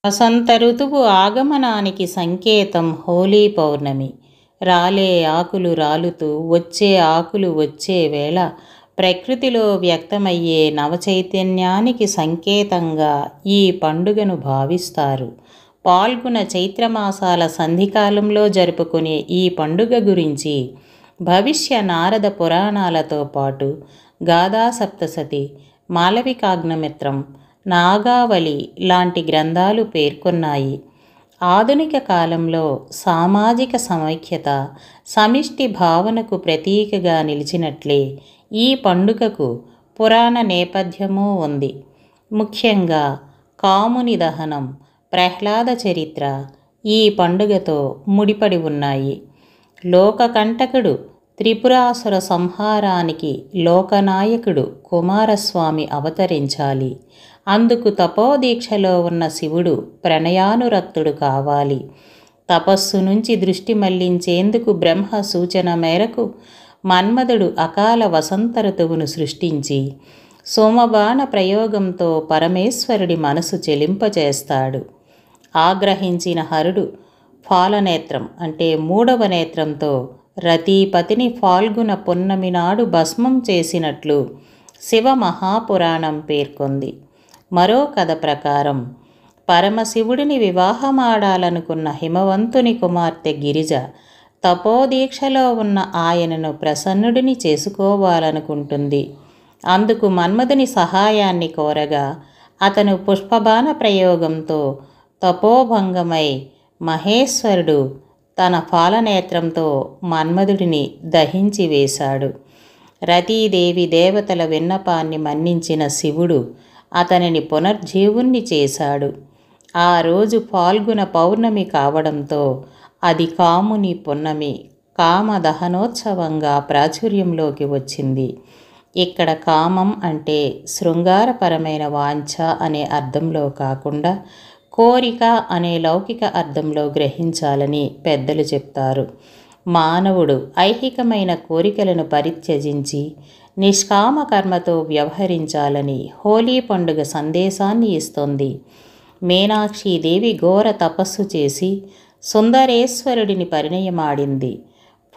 వసంత ఋతువు ఆగమనానికి సంకేతం హోలీ పౌర్ణమి. రాలే ఆకులు రాలుతూ వచ్చే ఆకులు వచ్చే వేళ ప్రకృతిలో వ్యక్తమయ్యే నవచైతన్యానికి సంకేతంగా ఈ పండుగను భావిస్తారు. పాల్గొన చైత్రమాసాల సంధికాలంలో జరుపుకునే ఈ పండుగ గురించి భవిష్య నారద పురాణాలతో పాటు గాథా సప్తసతి, మాళవికాగ్నిమిత్రం, నాగావళి లాంటి గ్రంథాలు పేర్కొన్నాయి. ఆధునిక కాలంలో సామాజిక సమైక్యత, సమిష్టి భావనకు ప్రతీకగా నిలిచినట్లే ఈ పండుగకు పురాణ నేపథ్యమూ ఉంది. ముఖ్యంగా కాముని దహనం, ప్రహ్లాద చరిత్ర ఈ పండుగతో ముడిపడి ఉన్నాయి. లోకకంటకుడు త్రిపురాసుర సంహారానికి లోకనాయకుడు కుమారస్వామి అవతరించాలి. అందుకు తపోదీక్షలో ఉన్న శివుడు ప్రణయానురక్తుడు కావాలి. తపస్సు నుంచి దృష్టి మళ్లించేందుకు బ్రహ్మ సూచన మేరకు మన్మధుడు అకాల వసంత ఋతువును సృష్టించి సోమబాణ ప్రయోగంతో పరమేశ్వరుడి మనసు చెలింపచేస్తాడు. ఆగ్రహించిన హరుడు ఫాలనేత్రం అంటే మూడవ నేత్రంతో రతీపతిని ఫాల్గుణ పున్నమి నాడు భస్మం చేసినట్లు శివ మహాపురాణం పేర్కొంది. మరో కథ ప్రకారం పరమశివుడిని వివాహమాడాలనుకున్న హిమవంతుని కుమార్తె గిరిజ తపోదీక్షలో ఉన్న ఆయనను ప్రసన్నుడిని చేసుకోవాలనుకుంటుంది. అందుకు మన్మధుని సహాయాన్ని కోరగా అతను పుష్పబాణ ప్రయోగంతో తపోభంగమై మహేశ్వరుడు తన ఫాలనేత్రంతో మన్మధుడిని దహించి వేశాడు. రతీదేవి దేవతల విన్నపాన్ని మన్నించిన శివుడు అతనిని పునర్జీవుణ్ణి చేశాడు. ఆ రోజు ఫాల్గుణ పౌర్ణమి కావడంతో అది కాముని పున్నమి, కామ దహనోత్సవంగా ప్రాచుర్యంలోకి వచ్చింది. ఇక్కడ కామం అంటే శృంగారపరమైన వాంఛ అనే అర్థంలో కాకుండా కోరిక అనే లౌకిక అర్థంలో గ్రహించాలని పెద్దలు చెప్తారు. మానవుడు ఐహికమైన కోరికలను పరిత్యజించి నిష్కామ కర్మతో వ్యవహరించాలని హోలీ పండుగ సందేశాన్ని ఇస్తోంది. మీనాక్షీదేవి ఘోర తపస్సు చేసి సుందరేశ్వరుడిని పరిణయమాడింది.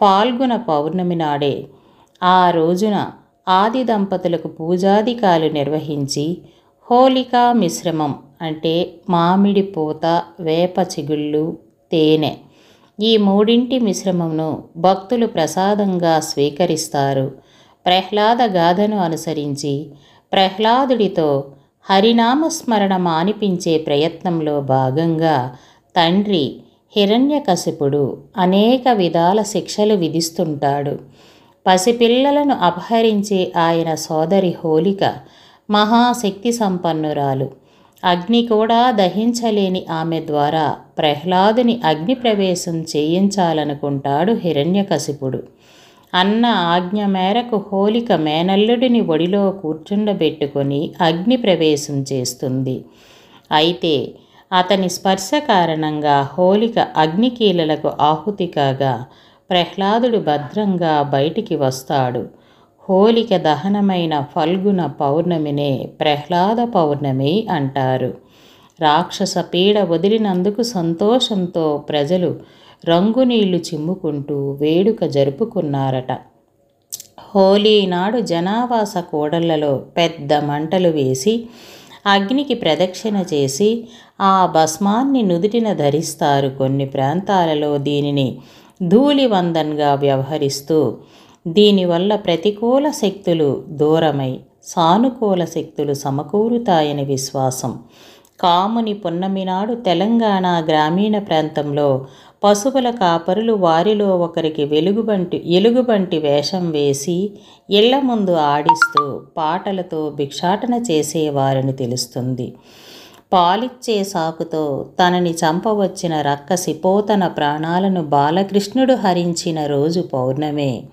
ఫాల్గుణ పౌర్ణమి నాడే ఆ రోజున ఆది దంపతులకు పూజాదికాలు నిర్వహించి హోలికా మిశ్రమం అంటే మామిడి పూత, వేప చిగుళ్ళు, తేనె ఈ మూడింటి మిశ్రమంను భక్తులు ప్రసాదంగా స్వీకరిస్తారు. ప్రహ్లాద గాథను అనుసరించి ప్రహ్లాదుడితో హరినామస్మరణ మానిపించే ప్రయత్నంలో భాగంగా తండ్రి హిరణ్యకశిపుడు అనేక విధాల శిక్షలు విధిస్తుంటాడు. పసిపిల్లలను అపహరించే ఆయన సోదరి హోలిక మహాశక్తి సంపన్నురాలు. అగ్ని కూడా దహించలేని ఆమె ద్వారా ప్రహ్లాదుని అగ్ని ప్రవేశం చేయించాలనుకుంటాడు హిరణ్యకశిపుడు. అన్న ఆజ్ఞ మేరకు హోలిక మేనల్లుడిని ఒడిలో కూర్చుండబెట్టుకొని అగ్ని ప్రవేశం చేస్తుంది. అయితే అతని స్పర్శ కారణంగా హోలిక అగ్నికీలలకు ఆహుతి కాగా ప్రహ్లాదుడు భద్రంగా బయటికి వస్తాడు. హోలిక దహనమైన ఫల్గుణ పౌర్ణమినే ప్రహ్లాద పౌర్ణమి అంటారు. రాక్షస పీడ వదిలినందుకు సంతోషంతో ప్రజలు రంగునీళ్లు చిమ్ముకుంటూ వేడుక జరుపుకున్నారట. హోలీ నాడు జనావాస కూడళ్లలో పెద్ద మంటలు వేసి అగ్నికి ప్రదక్షిణ చేసి ఆ భస్మాన్ని నుదుటిన ధరిస్తారు. కొన్ని ప్రాంతాలలో దీనిని ధూళివందన్గా వ్యవహరిస్తూ దీనివల్ల ప్రతికూల శక్తులు దూరమై సానుకూల శక్తులు సమకూరుతాయని విశ్వాసం. కాముని పున్నమి నాడు తెలంగాణ గ్రామీణ ప్రాంతంలో పశువుల కాపరులు వారిలో ఒకరికి ఎలుగుబంటి వేషం వేసి ఇళ్ల ముందు ఆడిస్తూ పాటలతో భిక్షాటన చేసేవారని తెలుస్తుంది. పాలిచ్చే సాకుతో తనని చంపవచ్చిన రక్కసి పోతన ప్రాణాలను బాలకృష్ణుడు హరించిన రోజు పౌర్ణమే.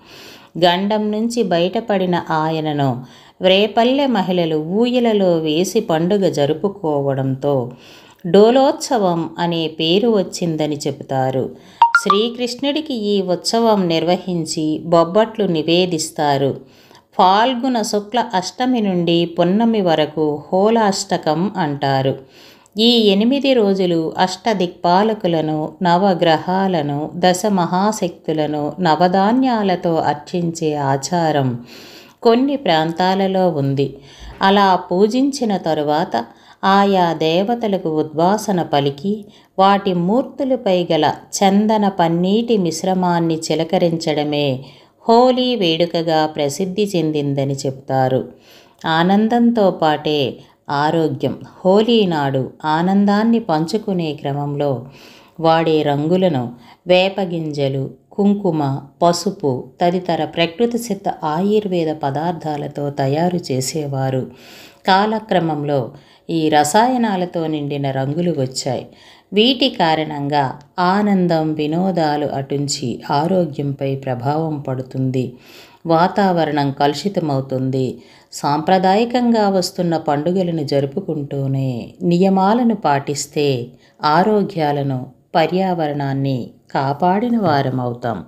గండం నుంచి బయటపడిన ఆయనను రేపల్లె మహిళలు ఊయలలో వేసి పండుగ జరుపుకోవడంతో డోలోత్సవం అనే పేరు వచ్చిందని చెబుతారు. శ్రీకృష్ణుడికి ఈ ఉత్సవం నిర్వహించి బొబ్బట్లు నివేదిస్తారు. ఫాల్గుణ శుక్ల అష్టమి నుండి పున్నమి వరకు హోలాష్టకం అంటారు. ఈ 8 రోజులు అష్టదిక్పాలకులను, నవగ్రహాలను, దశ మహాశక్తులను నవధాన్యాలతో అర్చించే ఆచారం కొన్ని ప్రాంతాలలో ఉంది. అలా పూజించిన తరువాత ఆయా దేవతలకు ఉద్వాసన పలికి వాటి మూర్తులపై గల చందన పన్నీటి మిశ్రమాన్ని చిలకరించడమే హోలీ వేడుకగా ప్రసిద్ధి చెందిందని చెప్తారు. ఆనందంతో పాటే ఆరోగ్యం. హోలీ నాడు ఆనందాన్ని పంచుకునే క్రమంలో వాడే రంగులను వేపగింజలు, కుంకుమ, పసుపు తదితర ప్రకృతి సిద్ధ ఆయుర్వేద పదార్థాలతో తయారు చేసేవారు. కాలక్రమంలో ఈ రసాయనాలతో నిండిన రంగులు వచ్చాయి. వీటి కారణంగా ఆనందం, వినోదాలు అటుంచి ఆరోగ్యంపై ప్రభావం పడుతుంది. వాతావరణం కలుషితమవుతుంది. సాంప్రదాయకంగా వస్తున్న పండుగలను జరుపుకుంటూనే నియమాలను పాటిస్తే ఆరోగ్యాలను, పర్యావరణాన్ని కాపాడిన వారమవుతాం.